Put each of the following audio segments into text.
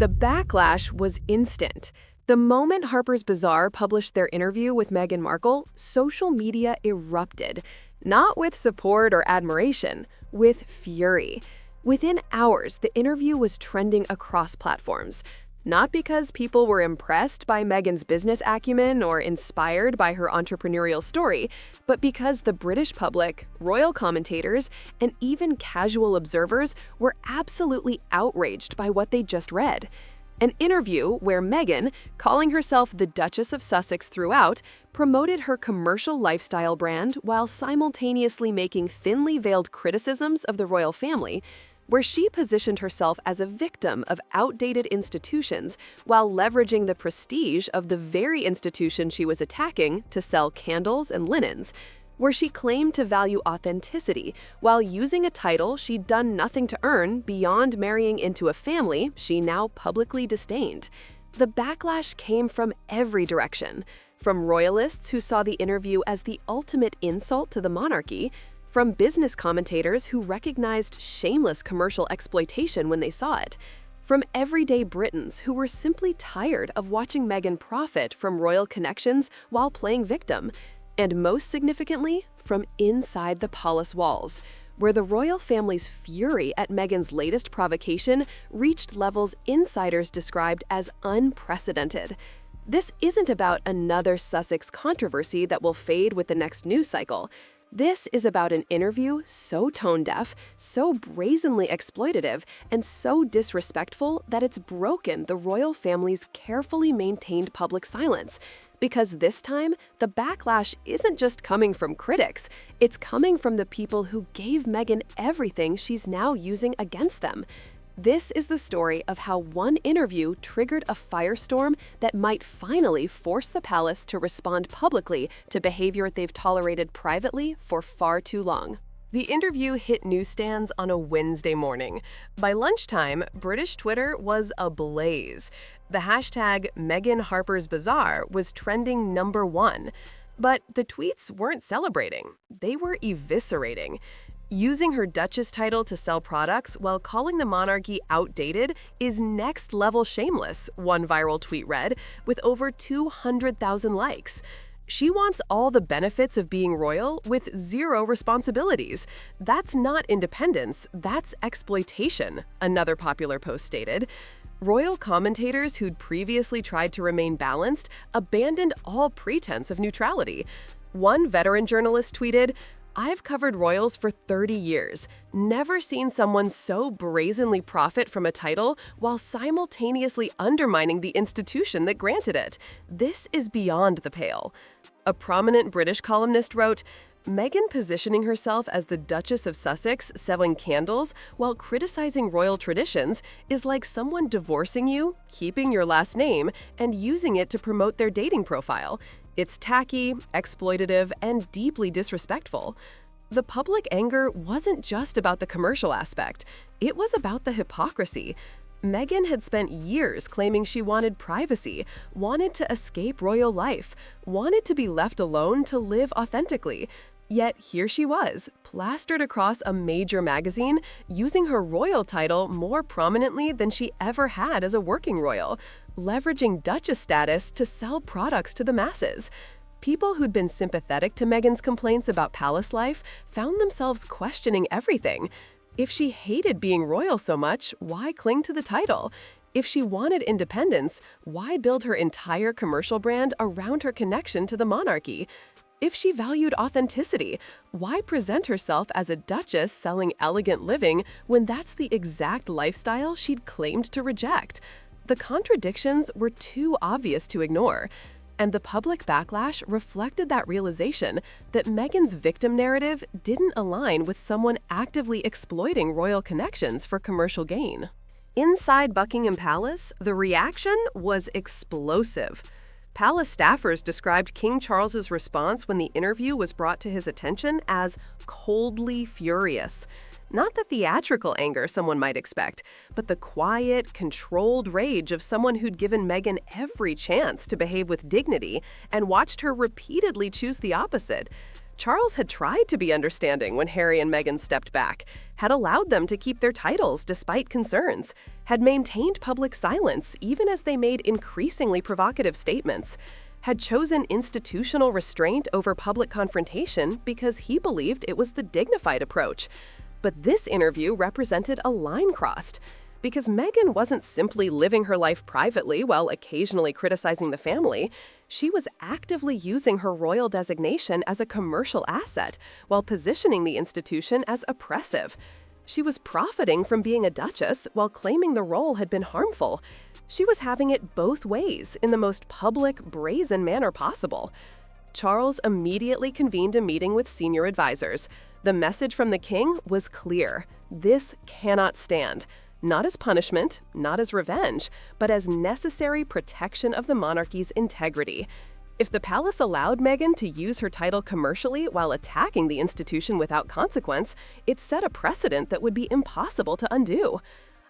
The backlash was instant. The moment Harper's Bazaar published their interview with Meghan Markle, social media erupted. Not with support or admiration, with fury. Within hours, the interview was trending across platforms. Not because people were impressed by Meghan's business acumen or inspired by her entrepreneurial story, but because the British public, royal commentators, and even casual observers were absolutely outraged by what they just read. An interview where Meghan, calling herself the Duchess of Sussex throughout, promoted her commercial lifestyle brand while simultaneously making thinly veiled criticisms of the royal family, where she positioned herself as a victim of outdated institutions while leveraging the prestige of the very institution she was attacking to sell candles and linens, where she claimed to value authenticity while using a title she'd done nothing to earn beyond marrying into a family she now publicly disdained. The backlash came from every direction, from royalists who saw the interview as the ultimate insult to the monarchy, from business commentators who recognized shameless commercial exploitation when they saw it, from everyday Britons who were simply tired of watching Meghan profit from royal connections while playing victim, and most significantly, from inside the palace walls, where the royal family's fury at Meghan's latest provocation reached levels insiders described as unprecedented. This isn't about another Sussex controversy that will fade with the next news cycle. This is about an interview so tone-deaf, so brazenly exploitative, and so disrespectful that it's broken the royal family's carefully maintained public silence. Because this time, the backlash isn't just coming from critics, it's coming from the people who gave Meghan everything she's now using against them. This is the story of how one interview triggered a firestorm that might finally force the palace to respond publicly to behavior they've tolerated privately for far too long. The interview hit newsstands on a Wednesday morning. By lunchtime, British Twitter was ablaze. The hashtag Meghan Harper's Bazaar was trending #1. But the tweets weren't celebrating. They were eviscerating. Using her Duchess title to sell products while calling the monarchy outdated is next-level shameless, one viral tweet read, with over 200,000 likes. She wants all the benefits of being royal with zero responsibilities. That's not independence, that's exploitation, another popular post stated. Royal commentators who'd previously tried to remain balanced abandoned all pretense of neutrality. One veteran journalist tweeted, "I've covered royals for 30 years, never seen someone so brazenly profit from a title while simultaneously undermining the institution that granted it. This is beyond the pale." A prominent British columnist wrote, "Meghan positioning herself as the Duchess of Sussex selling candles while criticizing royal traditions is like someone divorcing you, keeping your last name, and using it to promote their dating profile. It's tacky, exploitative, and deeply disrespectful." The public anger wasn't just about the commercial aspect. It was about the hypocrisy. Meghan had spent years claiming she wanted privacy, wanted to escape royal life, wanted to be left alone to live authentically. Yet here she was, plastered across a major magazine, using her royal title more prominently than she ever had as a working royal, leveraging Duchess status to sell products to the masses. People who'd been sympathetic to Meghan's complaints about palace life found themselves questioning everything. If she hated being royal so much, why cling to the title? If she wanted independence, why build her entire commercial brand around her connection to the monarchy? If she valued authenticity, why present herself as a duchess selling elegant living when that's the exact lifestyle she'd claimed to reject? The contradictions were too obvious to ignore. And the public backlash reflected that realization that Meghan's victim narrative didn't align with someone actively exploiting royal connections for commercial gain. Inside Buckingham Palace, the reaction was explosive. Palace staffers described King Charles's response when the interview was brought to his attention as coldly furious. Not the theatrical anger someone might expect, but the quiet, controlled rage of someone who'd given Meghan every chance to behave with dignity and watched her repeatedly choose the opposite. Charles had tried to be understanding when Harry and Meghan stepped back, had allowed them to keep their titles despite concerns, had maintained public silence even as they made increasingly provocative statements, had chosen institutional restraint over public confrontation because he believed it was the dignified approach. But this interview represented a line crossed, because Meghan wasn't simply living her life privately while occasionally criticizing the family. She was actively using her royal designation as a commercial asset while positioning the institution as oppressive. She was profiting from being a duchess while claiming the role had been harmful. She was having it both ways in the most public, brazen manner possible. Charles immediately convened a meeting with senior advisors. The message from the king was clear. This cannot stand. Not as punishment, not as revenge, but as necessary protection of the monarchy's integrity. If the palace allowed Meghan to use her title commercially while attacking the institution without consequence, it set a precedent that would be impossible to undo.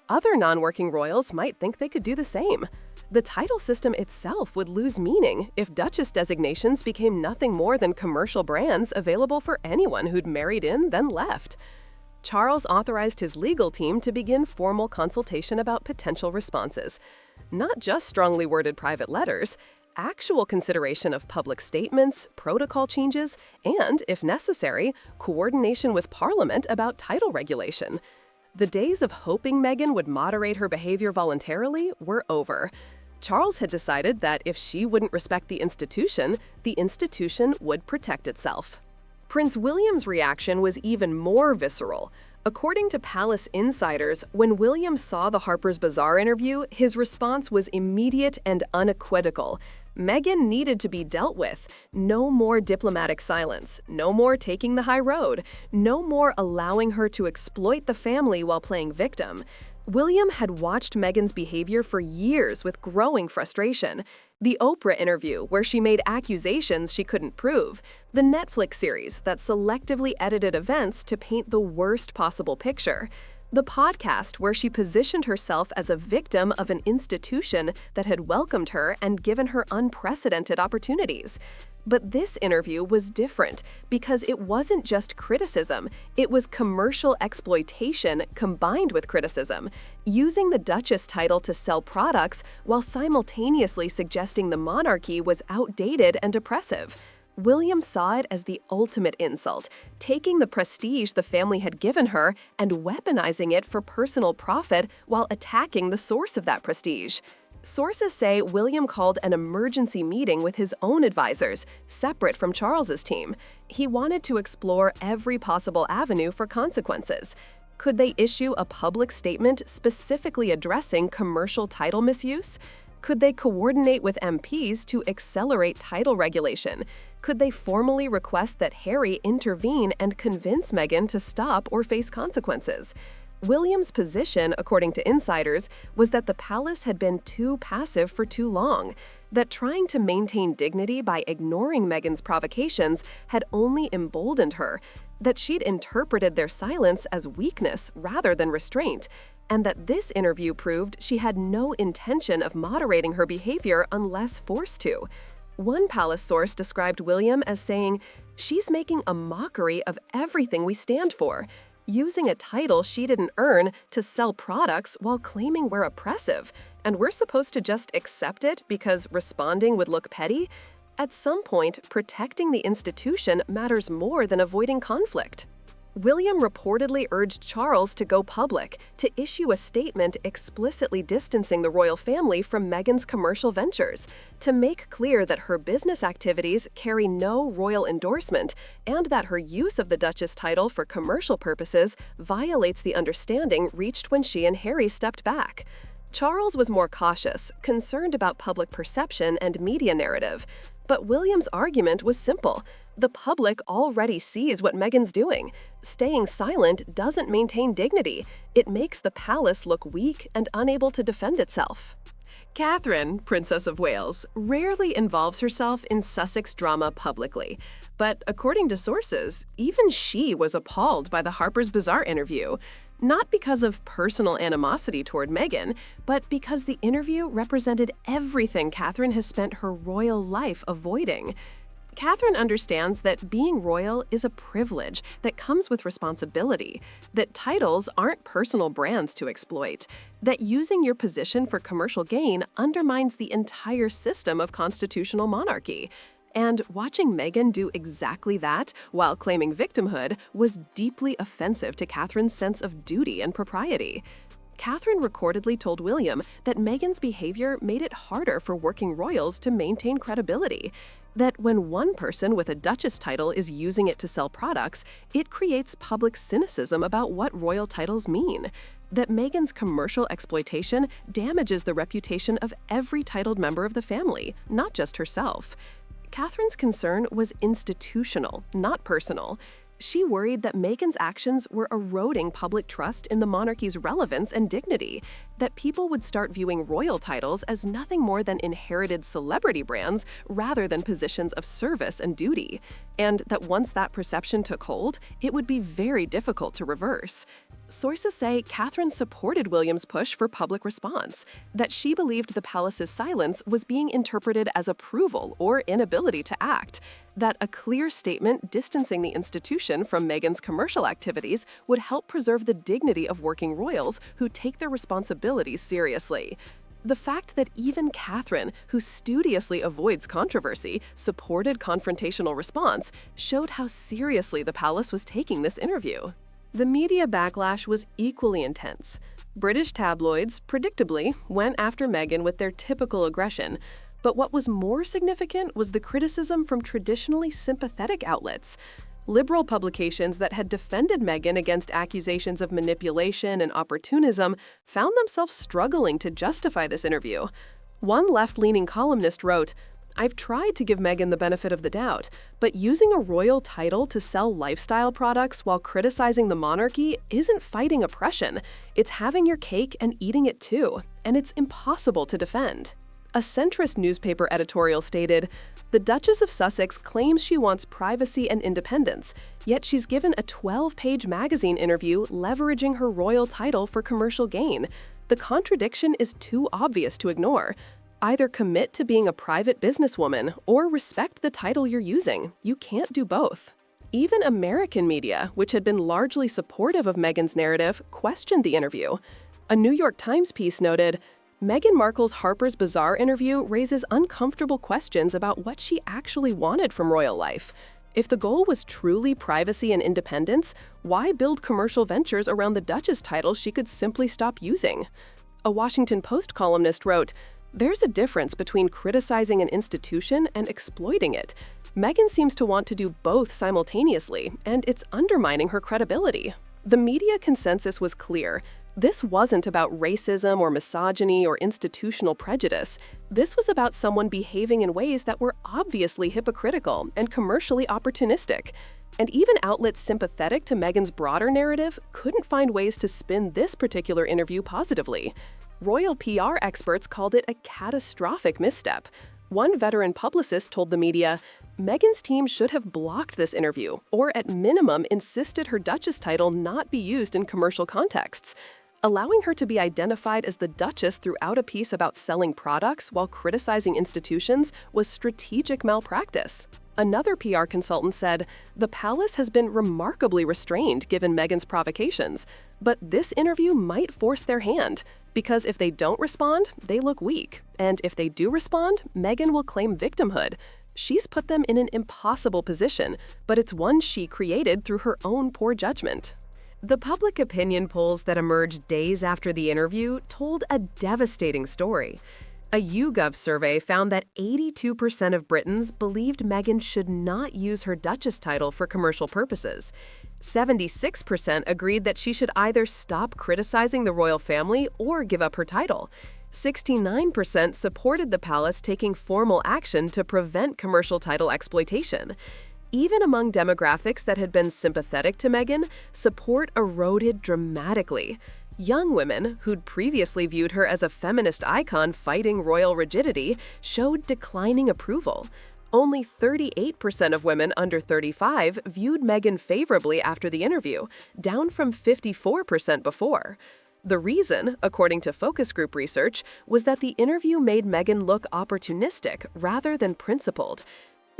Other non-working royals might think they could do the same. The title system itself would lose meaning if duchess designations became nothing more than commercial brands available for anyone who'd married in then left. Charles authorized his legal team to begin formal consultation about potential responses. Not just strongly worded private letters, actual consideration of public statements, protocol changes, and, if necessary, coordination with Parliament about title regulation. The days of hoping Meghan would moderate her behavior voluntarily were over. Charles had decided that if she wouldn't respect the institution would protect itself. Prince William's reaction was even more visceral. According to palace insiders, when William saw the Harper's Bazaar interview, his response was immediate and unequivocal. Meghan needed to be dealt with. No more diplomatic silence. No more taking the high road. No more allowing her to exploit the family while playing victim. William had watched Meghan's behavior for years with growing frustration. The Oprah interview, where she made accusations she couldn't prove. The Netflix series that selectively edited events to paint the worst possible picture. The podcast where she positioned herself as a victim of an institution that had welcomed her and given her unprecedented opportunities. But this interview was different because it wasn't just criticism, it was commercial exploitation combined with criticism, using the Duchess title to sell products while simultaneously suggesting the monarchy was outdated and oppressive. William saw it as the ultimate insult, taking the prestige the family had given her and weaponizing it for personal profit while attacking the source of that prestige. Sources say William called an emergency meeting with his own advisors, separate from Charles's team. He wanted to explore every possible avenue for consequences. Could they issue a public statement specifically addressing commercial title misuse? Could they coordinate with MPs to accelerate title regulation? Could they formally request that Harry intervene and convince Meghan to stop or face consequences? William's position, according to insiders, was that the palace had been too passive for too long, that trying to maintain dignity by ignoring Meghan's provocations had only emboldened her, that she'd interpreted their silence as weakness rather than restraint, and that this interview proved she had no intention of moderating her behavior unless forced to. One palace source described William as saying, "She's making a mockery of everything we stand for," using a title she didn't earn to sell products while claiming we're oppressive, and we're supposed to just accept it because responding would look petty? At some point, protecting the institution matters more than avoiding conflict. William reportedly urged Charles to go public, to issue a statement explicitly distancing the royal family from Meghan's commercial ventures, to make clear that her business activities carry no royal endorsement, and that her use of the Duchess title for commercial purposes violates the understanding reached when she and Harry stepped back. Charles was more cautious, concerned about public perception and media narrative. But William's argument was simple. The public already sees what Meghan's doing. Staying silent doesn't maintain dignity. It makes the palace look weak and unable to defend itself. Catherine, Princess of Wales, rarely involves herself in Sussex drama publicly. But according to sources, even she was appalled by the Harper's Bazaar interview. Not because of personal animosity toward Meghan, but because the interview represented everything Catherine has spent her royal life avoiding. Catherine understands that being royal is a privilege that comes with responsibility, that titles aren't personal brands to exploit, that using your position for commercial gain undermines the entire system of constitutional monarchy. And watching Meghan do exactly that while claiming victimhood was deeply offensive to Catherine's sense of duty and propriety. Catherine reportedly told William that Meghan's behavior made it harder for working royals to maintain credibility, that when one person with a duchess title is using it to sell products, it creates public cynicism about what royal titles mean, that Meghan's commercial exploitation damages the reputation of every titled member of the family, not just herself. Catherine's concern was institutional, not personal. She worried that Meghan's actions were eroding public trust in the monarchy's relevance and dignity, that people would start viewing royal titles as nothing more than inherited celebrity brands rather than positions of service and duty, and that once that perception took hold, it would be very difficult to reverse. Sources say Catherine supported William's push for public response, that she believed the palace's silence was being interpreted as approval or inability to act, that a clear statement distancing the institution from Meghan's commercial activities would help preserve the dignity of working royals who take their responsibilities seriously. The fact that even Catherine, who studiously avoids controversy, supported confrontational response showed how seriously the palace was taking this interview. The media backlash was equally intense. British tabloids, predictably, went after Meghan with their typical aggression, but what was more significant was the criticism from traditionally sympathetic outlets. Liberal publications that had defended Meghan against accusations of manipulation and opportunism found themselves struggling to justify this interview. One left-leaning columnist wrote, "I've tried to give Meghan the benefit of the doubt, but using a royal title to sell lifestyle products while criticizing the monarchy isn't fighting oppression. It's having your cake and eating it too, and it's impossible to defend." A centrist newspaper editorial stated, "The Duchess of Sussex claims she wants privacy and independence, yet she's given a 12-page magazine interview leveraging her royal title for commercial gain. The contradiction is too obvious to ignore. Either commit to being a private businesswoman or respect the title you're using. You can't do both." Even American media, which had been largely supportive of Meghan's narrative, questioned the interview. A New York Times piece noted, "Meghan Markle's Harper's Bazaar interview raises uncomfortable questions about what she actually wanted from royal life. If the goal was truly privacy and independence, why build commercial ventures around the Duchess title she could simply stop using?" A Washington Post columnist wrote, "There's a difference between criticizing an institution and exploiting it. Meghan seems to want to do both simultaneously, and it's undermining her credibility." The media consensus was clear. This wasn't about racism or misogyny or institutional prejudice. This was about someone behaving in ways that were obviously hypocritical and commercially opportunistic. And even outlets sympathetic to Meghan's broader narrative couldn't find ways to spin this particular interview positively. Royal PR experts called it a catastrophic misstep. One veteran publicist told the media, "Meghan's team should have blocked this interview, or at minimum insisted her Duchess title not be used in commercial contexts. Allowing her to be identified as the Duchess throughout a piece about selling products while criticizing institutions was strategic malpractice." Another PR consultant said, "The palace has been remarkably restrained given Meghan's provocations, but this interview might force their hand, because if they don't respond, they look weak, and if they do respond, Meghan will claim victimhood. She's put them in an impossible position, but it's one she created through her own poor judgment." The public opinion polls that emerged days after the interview told a devastating story. A YouGov survey found that 82% of Britons believed Meghan should not use her Duchess title for commercial purposes. 76% agreed that she should either stop criticizing the royal family or give up her title. 69% supported the palace taking formal action to prevent commercial title exploitation. Even among demographics that had been sympathetic to Meghan, support eroded dramatically. Young women, who'd previously viewed her as a feminist icon fighting royal rigidity, showed declining approval. Only 38% of women under 35 viewed Meghan favorably after the interview, down from 54% before. The reason, according to focus group research, was that the interview made Meghan look opportunistic rather than principled.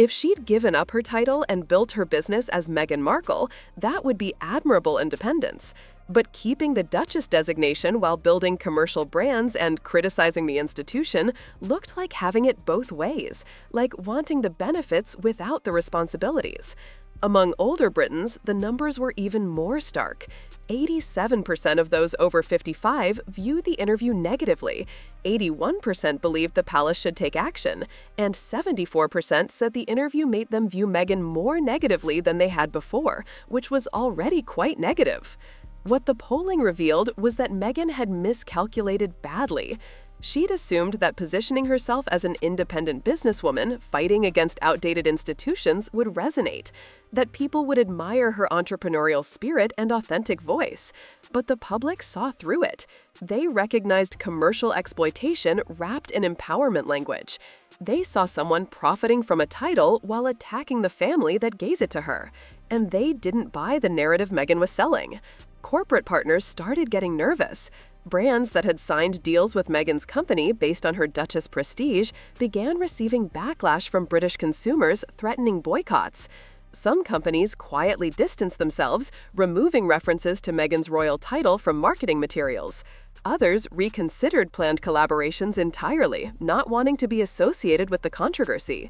If she'd given up her title and built her business as Meghan Markle, that would be admirable independence. But keeping the Duchess designation while building commercial brands and criticizing the institution looked like having it both ways, like wanting the benefits without the responsibilities. Among older Britons, the numbers were even more stark. 87% of those over 55 viewed the interview negatively, 81% believed the palace should take action, and 74% said the interview made them view Meghan more negatively than they had before, which was already quite negative. What the polling revealed was that Meghan had miscalculated badly. She'd assumed that positioning herself as an independent businesswoman fighting against outdated institutions would resonate, that people would admire her entrepreneurial spirit and authentic voice. But the public saw through it. They recognized commercial exploitation wrapped in empowerment language. They saw someone profiting from a title while attacking the family that gave it to her. And they didn't buy the narrative Meghan was selling. Corporate partners started getting nervous. Brands that had signed deals with Meghan's company based on her Duchess prestige began receiving backlash from British consumers threatening boycotts. Some companies quietly distanced themselves, removing references to Meghan's royal title from marketing materials. Others reconsidered planned collaborations entirely, not wanting to be associated with the controversy.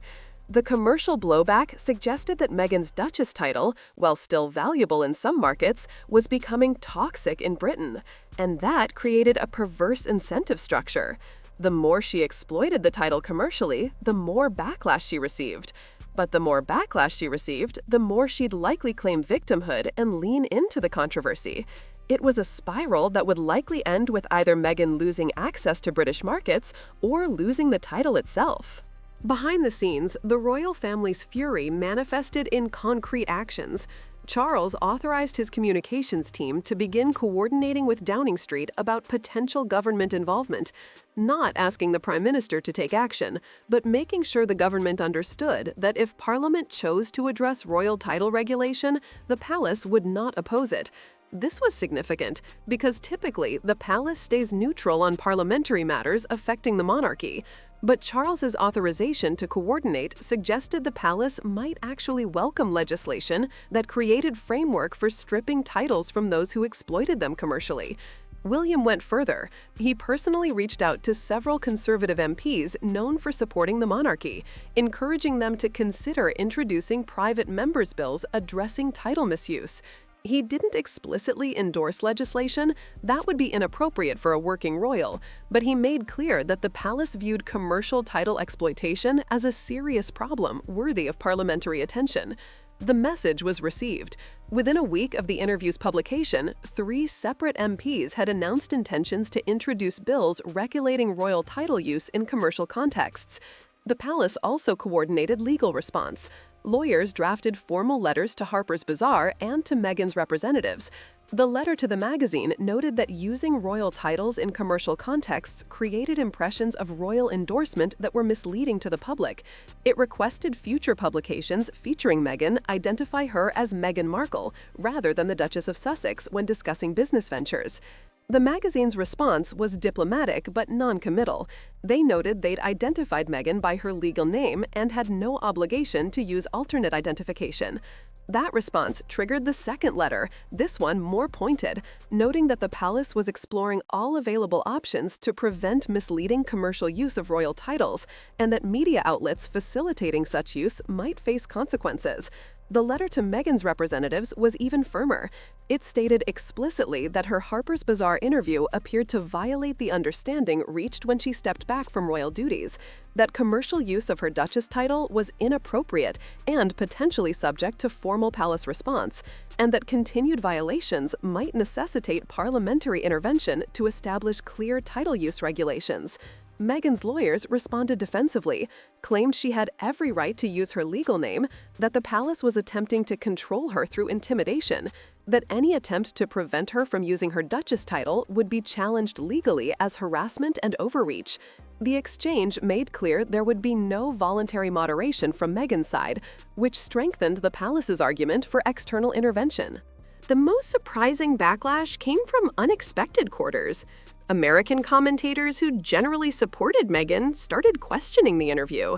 The commercial blowback suggested that Meghan's Duchess title, while still valuable in some markets, was becoming toxic in Britain, and that created a perverse incentive structure. The more she exploited the title commercially, the more backlash she received. But the more backlash she received, the more she'd likely claim victimhood and lean into the controversy. It was a spiral that would likely end with either Meghan losing access to British markets or losing the title itself. Behind the scenes, the royal family's fury manifested in concrete actions. Charles authorized his communications team to begin coordinating with Downing Street about potential government involvement, not asking the Prime Minister to take action, but making sure the government understood that if Parliament chose to address royal title regulation, the palace would not oppose it. This was significant because typically the palace stays neutral on parliamentary matters affecting the monarchy. But Charles's authorization to coordinate suggested the palace might actually welcome legislation that created framework for stripping titles from those who exploited them commercially. William went further. He personally reached out to several conservative MPs known for supporting the monarchy, encouraging them to consider introducing private members' bills addressing title misuse. He didn't explicitly endorse legislation that would be inappropriate for a working royal, but he made clear that the palace viewed commercial title exploitation as a serious problem worthy of parliamentary attention. The message was received. Within a week of the interview's publication, 3 separate MPs had announced intentions to introduce bills regulating royal title use in commercial contexts. The palace also coordinated legal response. Lawyers drafted formal letters to Harper's Bazaar and to Meghan's representatives. The letter to the magazine noted that using royal titles in commercial contexts created impressions of royal endorsement that were misleading to the public. It requested future publications featuring Meghan identify her as Meghan Markle rather than the Duchess of Sussex when discussing business ventures. The magazine's response was diplomatic but non-committal. They noted they'd identified Meghan by her legal name and had no obligation to use alternate identification. That response triggered the second letter, this one more pointed, noting that the palace was exploring all available options to prevent misleading commercial use of royal titles, and that media outlets facilitating such use might face consequences. The letter to Meghan's representatives was even firmer. It stated explicitly that her Harper's Bazaar interview appeared to violate the understanding reached when she stepped back from royal duties, that commercial use of her Duchess title was inappropriate and potentially subject to formal palace response, and that continued violations might necessitate parliamentary intervention to establish clear title use regulations. Meghan's lawyers responded defensively, claimed she had every right to use her legal name, that the palace was attempting to control her through intimidation, that any attempt to prevent her from using her Duchess title would be challenged legally as harassment and overreach. The exchange made clear there would be no voluntary moderation from Meghan's side, which strengthened the palace's argument for external intervention. The most surprising backlash came from unexpected quarters. American commentators who generally supported Meghan started questioning the interview.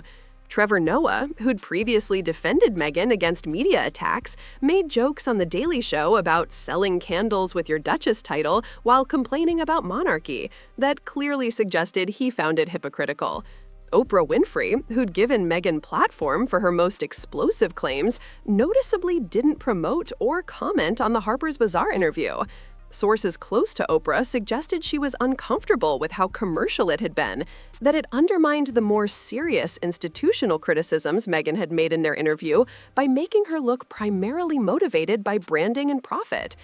Trevor Noah, who'd previously defended Meghan against media attacks, made jokes on The Daily Show about selling candles with your Duchess title while complaining about monarchy that clearly suggested he found it hypocritical. Oprah Winfrey, who'd given Meghan platform for her most explosive claims, noticeably didn't promote or comment on the Harper's Bazaar interview. Sources close to Oprah suggested she was uncomfortable with how commercial it had been, that it undermined the more serious institutional criticisms Meghan had made in their interview by making her look primarily motivated by branding and profit.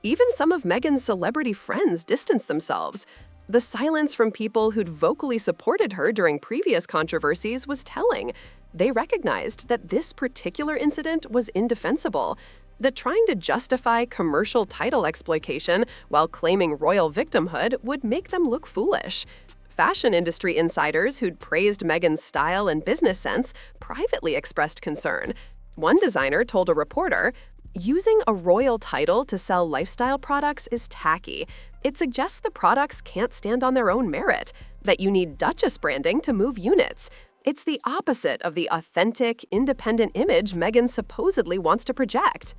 Even some of Meghan's celebrity friends distanced themselves. The silence from people who'd vocally supported her during previous controversies was telling. They recognized that this particular incident was indefensible, that trying to justify commercial title exploitation while claiming royal victimhood would make them look foolish. Fashion industry insiders who'd praised Meghan's style and business sense privately expressed concern. One designer told a reporter, "Using a royal title to sell lifestyle products is tacky. It suggests the products can't stand on their own merit, that you need Duchess branding to move units. It's the opposite of the authentic, independent image Meghan supposedly wants to project."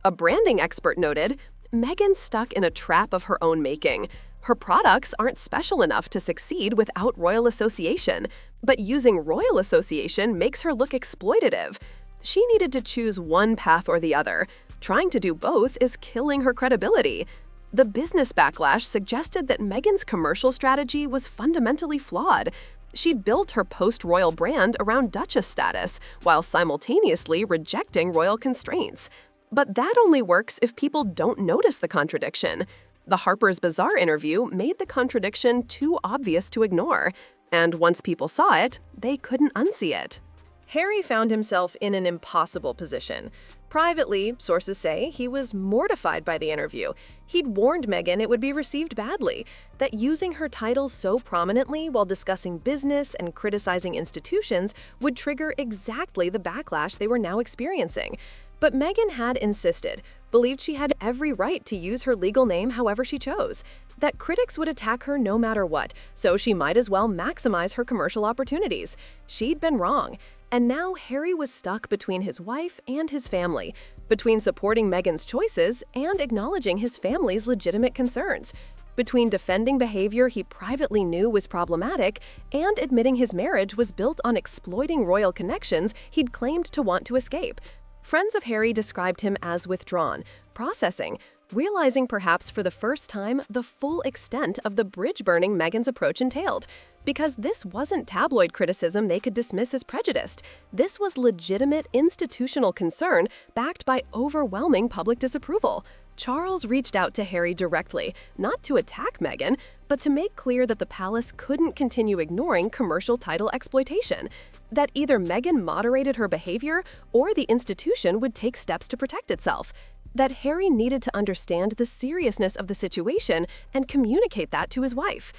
A branding expert noted, "Meghan's stuck in a trap of her own making. Her products aren't special enough to succeed without royal association, but using royal association makes her look exploitative. She needed to choose one path or the other. Trying to do both is killing her credibility." The business backlash suggested that Meghan's commercial strategy was fundamentally flawed. She'd built her post-royal brand around Duchess status, while simultaneously rejecting royal constraints. But that only works if people don't notice the contradiction. The Harper's Bazaar interview made the contradiction too obvious to ignore, and once people saw it, they couldn't unsee it. Harry found himself in an impossible position. Privately, sources say he was mortified by the interview. He'd warned Meghan it would be received badly, that using her title so prominently while discussing business and criticizing institutions would trigger exactly the backlash they were now experiencing. But Meghan had insisted, believed she had every right to use her legal name however she chose, that critics would attack her no matter what, so she might as well maximize her commercial opportunities. She'd been wrong. And now Harry was stuck between his wife and his family, between supporting Meghan's choices and acknowledging his family's legitimate concerns, between defending behavior he privately knew was problematic and admitting his marriage was built on exploiting royal connections he'd claimed to want to escape. Friends of Harry described him as withdrawn, processing, realizing perhaps for the first time the full extent of the bridge burning Meghan's approach entailed. Because this wasn't tabloid criticism they could dismiss as prejudiced. This was legitimate institutional concern backed by overwhelming public disapproval. Charles reached out to Harry directly, not to attack Meghan, but to make clear that the palace couldn't continue ignoring commercial title exploitation, that either Meghan moderated her behavior or the institution would take steps to protect itself, that Harry needed to understand the seriousness of the situation and communicate that to his wife.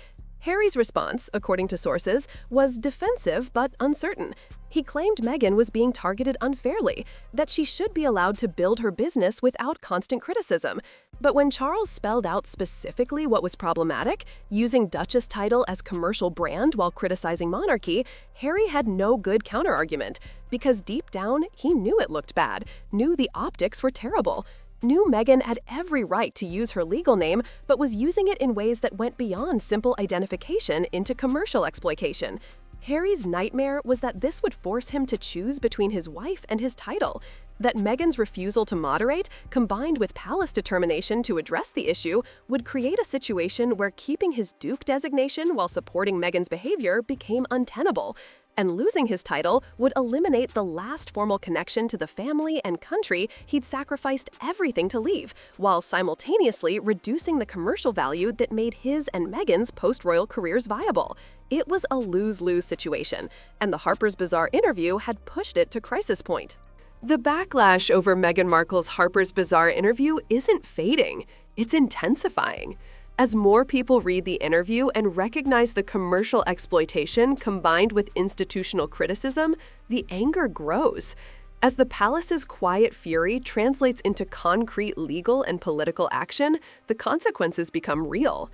Harry's response, according to sources, was defensive but uncertain. He claimed Meghan was being targeted unfairly, that she should be allowed to build her business without constant criticism. But when Charles spelled out specifically what was problematic, using Duchess title as commercial brand while criticizing monarchy, Harry had no good counterargument, because deep down, he knew it looked bad, knew the optics were terrible, knew Meghan had every right to use her legal name, but was using it in ways that went beyond simple identification into commercial exploitation. Harry's nightmare was that this would force him to choose between his wife and his title, that Meghan's refusal to moderate, combined with palace determination to address the issue, would create a situation where keeping his Duke designation while supporting Meghan's behavior became untenable, and losing his title would eliminate the last formal connection to the family and country he'd sacrificed everything to leave, while simultaneously reducing the commercial value that made his and Meghan's post-royal careers viable. It was a lose-lose situation, and the Harper's Bazaar interview had pushed it to crisis point. The backlash over Meghan Markle's Harper's Bazaar interview isn't fading, it's intensifying. As more people read the interview and recognize the commercial exploitation combined with institutional criticism, the anger grows. As the palace's quiet fury translates into concrete legal and political action, the consequences become real.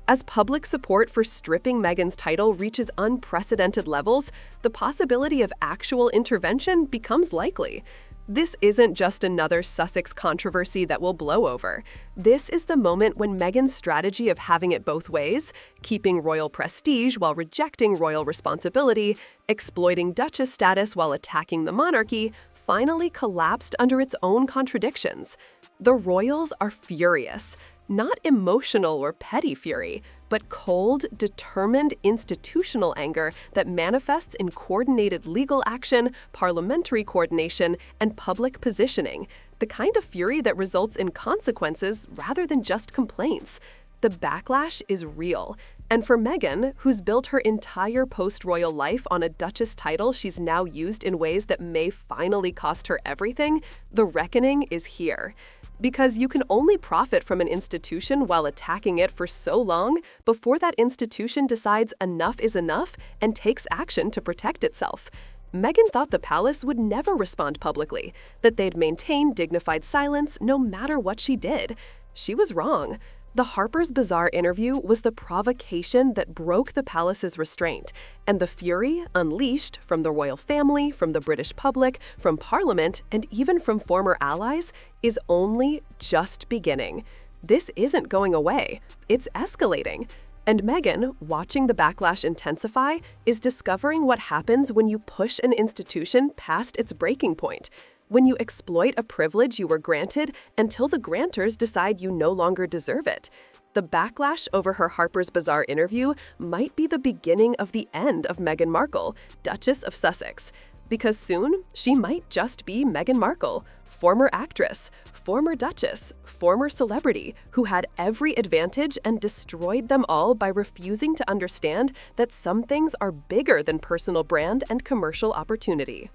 As public support for stripping Meghan's title reaches unprecedented levels, the possibility of actual intervention becomes likely. This isn't just another Sussex controversy that will blow over. This is the moment when Meghan's strategy of having it both ways, keeping royal prestige while rejecting royal responsibility, exploiting Duchess status while attacking the monarchy, finally collapsed under its own contradictions. The royals are furious. Not emotional or petty fury, but cold, determined institutional anger that manifests in coordinated legal action, parliamentary coordination, and public positioning, the kind of fury that results in consequences rather than just complaints. The backlash is real. And for Meghan, who's built her entire post-royal life on a Duchess title she's now used in ways that may finally cost her everything, the reckoning is here. Because you can only profit from an institution while attacking it for so long before that institution decides enough is enough and takes action to protect itself. Meghan thought the palace would never respond publicly, that they'd maintain dignified silence no matter what she did. She was wrong. The Harper's Bazaar interview was the provocation that broke the palace's restraint, and the fury unleashed from the royal family, from the British public, from Parliament, and even from former allies is only just beginning. This isn't going away. It's escalating. And Meghan, watching the backlash intensify, is discovering what happens when you push an institution past its breaking point. When you exploit a privilege you were granted until the grantors decide you no longer deserve it. The backlash over her Harper's Bazaar interview might be the beginning of the end of Meghan Markle, Duchess of Sussex. Because soon, she might just be Meghan Markle, former actress, former duchess, former celebrity, who had every advantage and destroyed them all by refusing to understand that some things are bigger than personal brand and commercial opportunity.